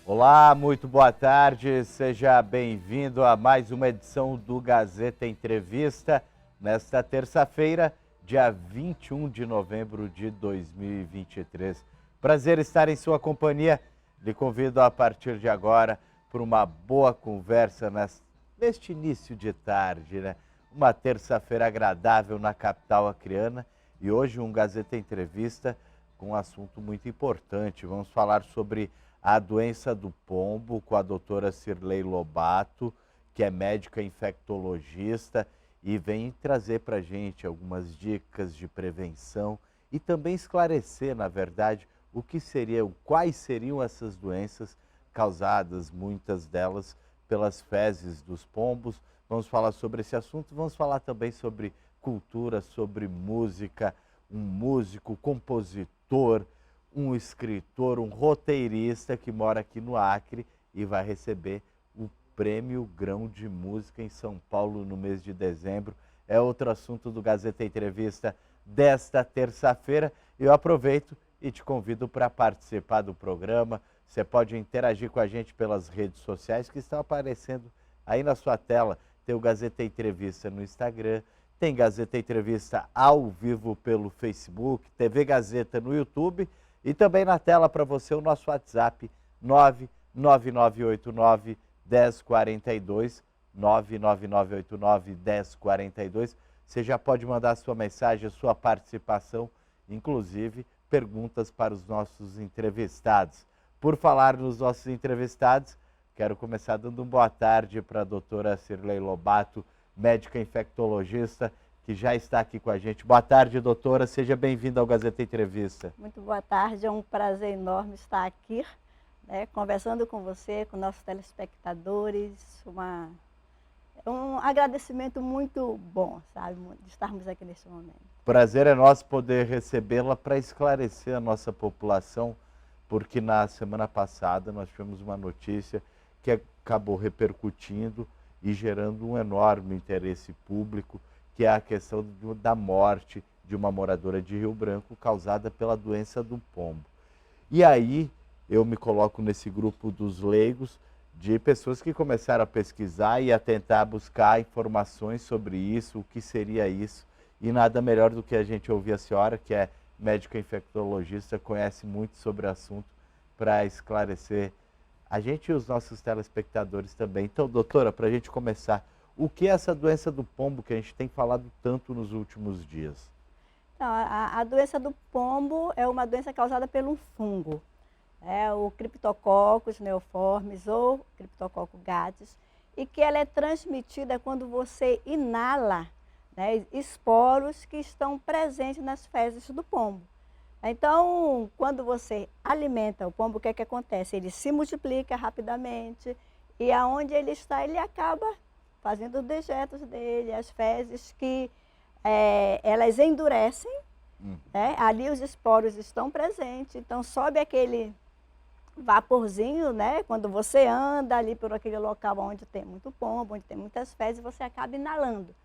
Olá, muito boa tarde, seja bem-vindo a mais uma edição do Gazeta Entrevista, nesta terça-feira, dia 21 de novembro de 2023. Prazer estar em sua companhia, lhe convido a partir de agora para uma boa conversa neste início de tarde, né? Uma terça-feira agradável na capital acreana e hoje um Gazeta Entrevista com um assunto muito importante. Vamos falar sobre a doença do pombo com a doutora Cirlei Lobato, que é médica infectologista e vem trazer para a gente algumas dicas de prevenção e também esclarecer, na verdade, quais seriam essas doenças causadas, muitas delas, pelas fezes dos pombos. Vamos falar sobre esse assunto, vamos falar também sobre cultura, sobre música, um músico, compositor, um escritor, um roteirista que mora aqui no Acre e vai receber o Prêmio Grão de Música em São Paulo no mês de dezembro. É outro assunto do Gazeta Entrevista desta terça-feira. Eu aproveito e te convido para participar do programa. Você pode interagir com a gente pelas redes sociais que estão aparecendo aí na sua tela. Tem o Gazeta Entrevista no Instagram, tem Gazeta Entrevista ao vivo pelo Facebook, TV Gazeta no YouTube. E também na tela para você o nosso WhatsApp 99989 1042, 99989 1042. Você já pode mandar a sua mensagem, a sua participação, inclusive perguntas para os nossos entrevistados. Por falar nos nossos entrevistados, quero começar dando uma boa tarde para a doutora Cirlei Lobato, médica infectologista, que já está aqui com a gente. Boa tarde, doutora. Seja bem-vinda ao Gazeta Entrevista. Muito boa tarde. É um prazer enorme estar aqui, né, conversando com você, com nossos telespectadores. Um agradecimento muito bom, sabe, de estarmos aqui neste momento. Prazer é nosso poder recebê-la para esclarecer a nossa população, porque na semana passada nós tivemos uma notícia que acabou repercutindo e gerando um enorme interesse público, que é a questão da morte de uma moradora de Rio Branco causada pela doença do pombo. E aí eu me coloco nesse grupo dos leigos, de pessoas que começaram a pesquisar e a tentar buscar informações sobre isso, o que seria isso. E nada melhor do que a gente ouvir a senhora, que é médica infectologista, conhece muito sobre o assunto, para esclarecer a gente e os nossos telespectadores também. Então, doutora, para a gente começar, o que é essa doença do pombo que a gente tem falado tanto nos últimos dias? Então, a doença do pombo é uma doença causada por um fungo, o Cryptococcus neoformes ou Cryptococcus gatis, e que ela é transmitida quando você inala, né, esporos que estão presentes nas fezes do pombo. Então, quando você alimenta o pombo, o que é que acontece? Ele se multiplica rapidamente e aonde ele está, ele acaba fazendo os dejetos dele, as fezes que elas endurecem, né? Ali os esporos estão presentes, então sobe aquele vaporzinho, né? Quando você anda ali por aquele local onde tem muito pombo, onde tem muitas fezes, você acaba inalando.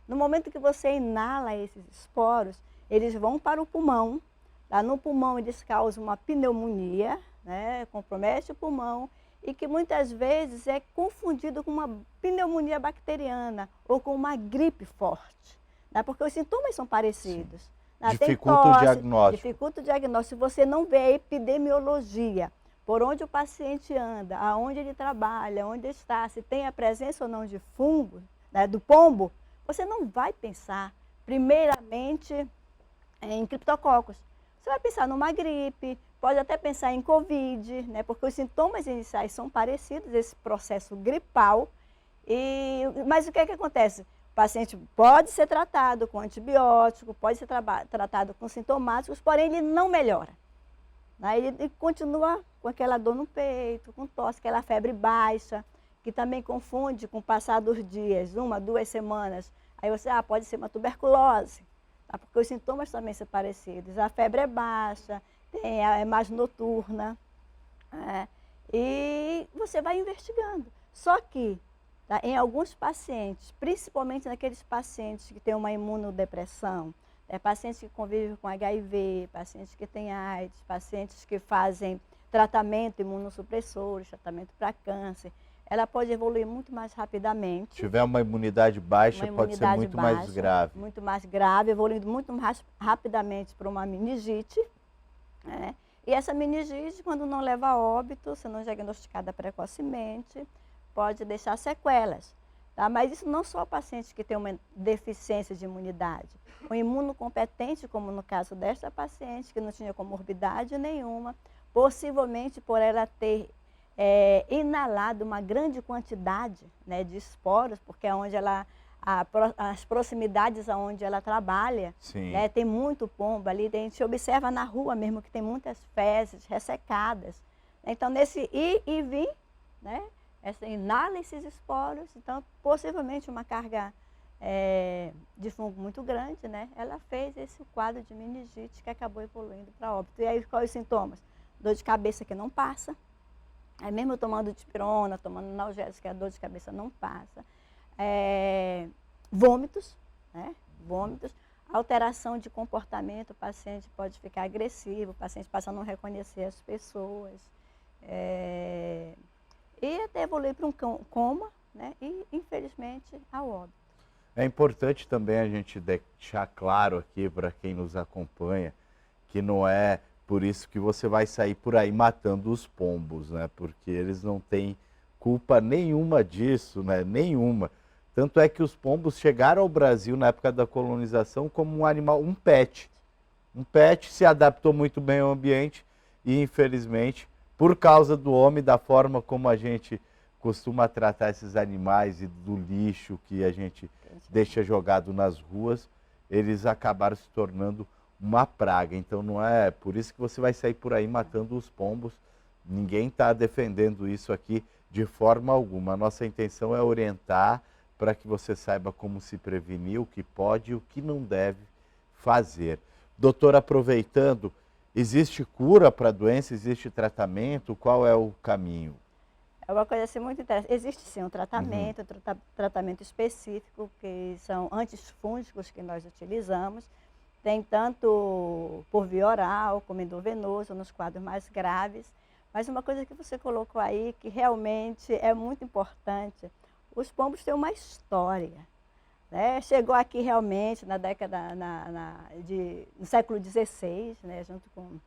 No momento que você inala esses esporos, eles vão para o pulmão. Lá no pulmão eles causam uma pneumonia, né? Compromete o pulmão, e que muitas vezes é confundido com uma pneumonia bacteriana ou com uma gripe forte, né? Porque os sintomas são parecidos. Né? Dificulta o diagnóstico. Dificulta o diagnóstico. Se você não vê a epidemiologia, por onde o paciente anda, aonde ele trabalha, onde está, se tem a presença ou não de fungo, né, do pombo, você não vai pensar primeiramente em criptococcus. Você vai pensar numa gripe, pode até pensar em Covid, né? Porque os sintomas iniciais são parecidos, esse processo gripal. Mas o que é que acontece? O paciente pode ser tratado com antibiótico, pode ser tratado com sintomáticos, porém ele não melhora. Né? Ele continua com aquela dor no peito, com tosse, aquela febre baixa, que também confunde com o passar dos dias, 1, 2 semanas. Aí você, pode ser uma tuberculose. Porque os sintomas também são parecidos. A febre é baixa, é mais noturna, e você vai investigando. Só que, tá, em alguns pacientes, principalmente naqueles pacientes que têm uma imunodepressão, pacientes que convivem com HIV, pacientes que têm AIDS, pacientes que fazem tratamento imunossupressores, tratamento para câncer, ela pode evoluir muito mais rapidamente. Se tiver uma imunidade baixa, pode ser muito mais grave. Muito mais grave, evoluindo muito mais rapidamente para uma meningite, né? E essa meningite, quando não leva a óbito, se não diagnosticada precocemente, pode deixar sequelas. Tá? Mas isso não só pacientes que têm uma deficiência de imunidade. O imunocompetente, como no caso desta paciente, que não tinha comorbidade nenhuma, possivelmente por ela ter inalado uma grande quantidade, né, de esporos, porque é onde ela, as proximidades aonde ela trabalha, né, tem muito pombo ali, a gente observa na rua mesmo que tem muitas fezes ressecadas. Então, nesse ir e vir, né, inala esses esporos, então possivelmente uma carga de fungo muito grande, né, ela fez esse quadro de meningite que acabou evoluindo para óbito. E aí, quais os sintomas? Dor de cabeça que não passa. Aí mesmo tomando dipirona, tomando analgésico, a dor de cabeça não passa. Vômitos, né? Vômitos. Alteração de comportamento, o paciente pode ficar agressivo, o paciente passa a não reconhecer as pessoas. E até evoluir para um coma, né? E infelizmente ao óbito. É importante também a gente deixar claro aqui para quem nos acompanha que não é por isso que você vai sair por aí matando os pombos, né? Porque eles não têm culpa nenhuma disso, né? Nenhuma. Tanto é que os pombos chegaram ao Brasil na época da colonização como um animal, um pet. Um pet se adaptou muito bem ao ambiente e, infelizmente, por causa do homem, da forma como a gente costuma tratar esses animais e do lixo que a gente deixa jogado nas ruas, eles acabaram se tornando uma praga. Então não é por isso que você vai sair por aí matando os pombos. Ninguém está defendendo isso aqui de forma alguma. A nossa intenção é orientar para que você saiba como se prevenir, o que pode e o que não deve fazer. Doutor, aproveitando, existe cura para a doença? Existe tratamento? Qual é o caminho? É uma coisa assim muito interessante. Existe sim um tratamento, tratamento específico, que são antifúngicos que nós utilizamos. Tem tanto por via oral, como endovenoso, nos quadros mais graves. Mas uma coisa que você colocou aí, que realmente é muito importante, os pombos têm uma história. Né? Chegou aqui realmente na década, no século XVI, né? Junto com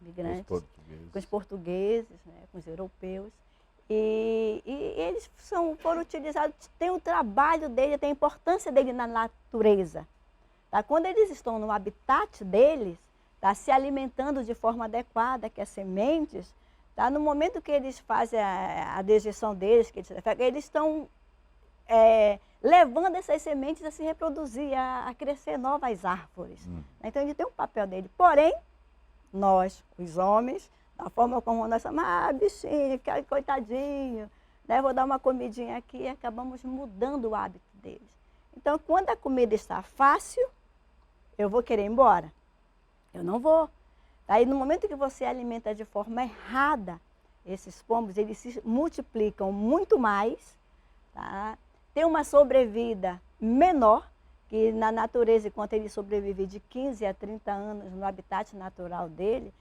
imigrantes, com os portugueses, né? Com os europeus. E eles foram utilizados, tem o trabalho dele, tem a importância dele na natureza. Tá? Quando eles estão no habitat deles, tá? Se alimentando de forma adequada, que é sementes, tá? No momento que eles fazem a dejeção deles, que eles estão levando essas sementes a se reproduzir, a crescer novas árvores. Então ele tem um papel dele. Porém, nós, os homens, da forma como nós chamamos, bichinho, coitadinho, né? Vou dar uma comidinha aqui, e acabamos mudando o hábito deles. Então, quando a comida está fácil, eu vou querer ir embora. Eu não vou. Aí, no momento que você alimenta de forma errada esses pombos, eles se multiplicam muito mais, tá? Tem uma sobrevida menor, que na natureza, enquanto ele sobrevive de 15 a 30 anos no habitat natural dele,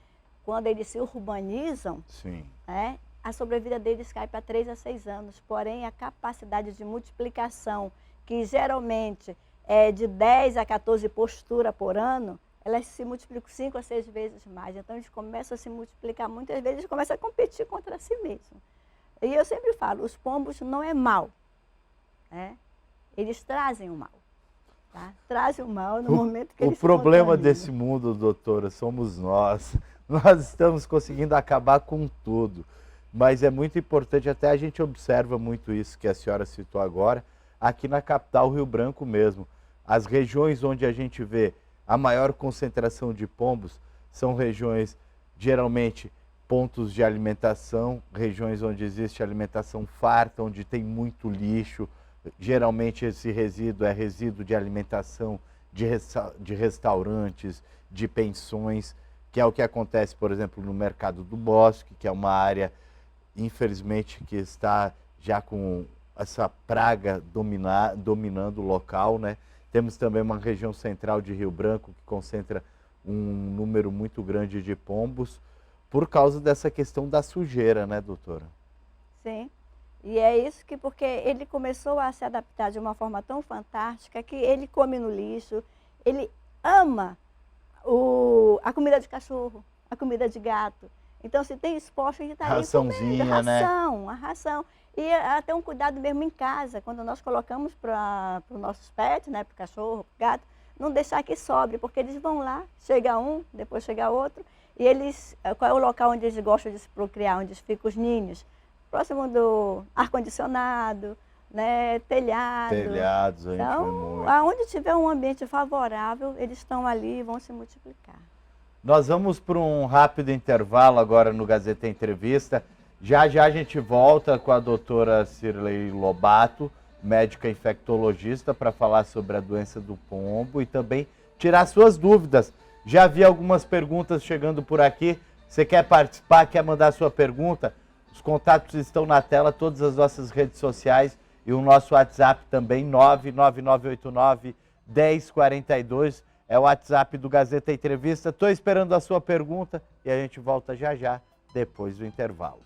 quando eles se urbanizam, né, a sobrevida deles cai para 3 a 6 anos. Porém, a capacidade de multiplicação, que geralmente é de 10 a 14 posturas por ano, elas se multiplicam 5 a 6 vezes mais. Então, eles começam a se multiplicar muitas vezes, eles começam a competir contra si mesmos. E eu sempre falo, os pombos não é mal, né? Eles trazem o mal. Tá? Trazem o mal no momento que eles se O problema organizam. desse mundo, doutora, somos nós. Nós estamos conseguindo acabar com tudo. Mas é muito importante, até a gente observa muito isso que a senhora citou agora, aqui na capital, Rio Branco mesmo. As regiões onde a gente vê a maior concentração de pombos são regiões, geralmente, pontos de alimentação, regiões onde existe alimentação farta, onde tem muito lixo. Geralmente esse resíduo é resíduo de alimentação de restaurantes, de pensões, que é o que acontece, por exemplo, no Mercado do Bosque, que é uma área, infelizmente, que está já com essa praga dominando o local, né? Temos também uma região central de Rio Branco, que concentra um número muito grande de pombos. por causa dessa questão da sujeira, né, doutora? Sim. E é isso que, porque ele começou a se adaptar de uma forma tão fantástica que ele come no lixo, ele ama a comida de cachorro, a comida de gato. Então, se tem exposto, a gente está ali comendo a ração. E até um cuidado mesmo em casa, quando nós colocamos para os nossos pets, né, para o cachorro, para o gato, não deixar que sobre, porque eles vão lá, chega um, depois chega outro, e eles, qual é o local onde eles gostam de se procriar, onde ficam os ninhos? Próximo do ar-condicionado, né, telhado. Telhados, a gente então, vê muito. aonde tiver um ambiente favorável, eles estão ali e vão se multiplicar. Nós vamos para um rápido intervalo agora no Gazeta Entrevista. Já já a gente volta com a doutora Cirlei Lobato, médica infectologista, para falar sobre a doença do pombo e também tirar suas dúvidas. Já vi algumas perguntas chegando por aqui. Você quer participar, quer mandar sua pergunta? Os contatos estão na tela, todas as nossas redes sociais e o nosso WhatsApp também, 99989-1042. É o WhatsApp do Gazeta Entrevista. Estou esperando a sua pergunta e a gente volta já já, depois do intervalo.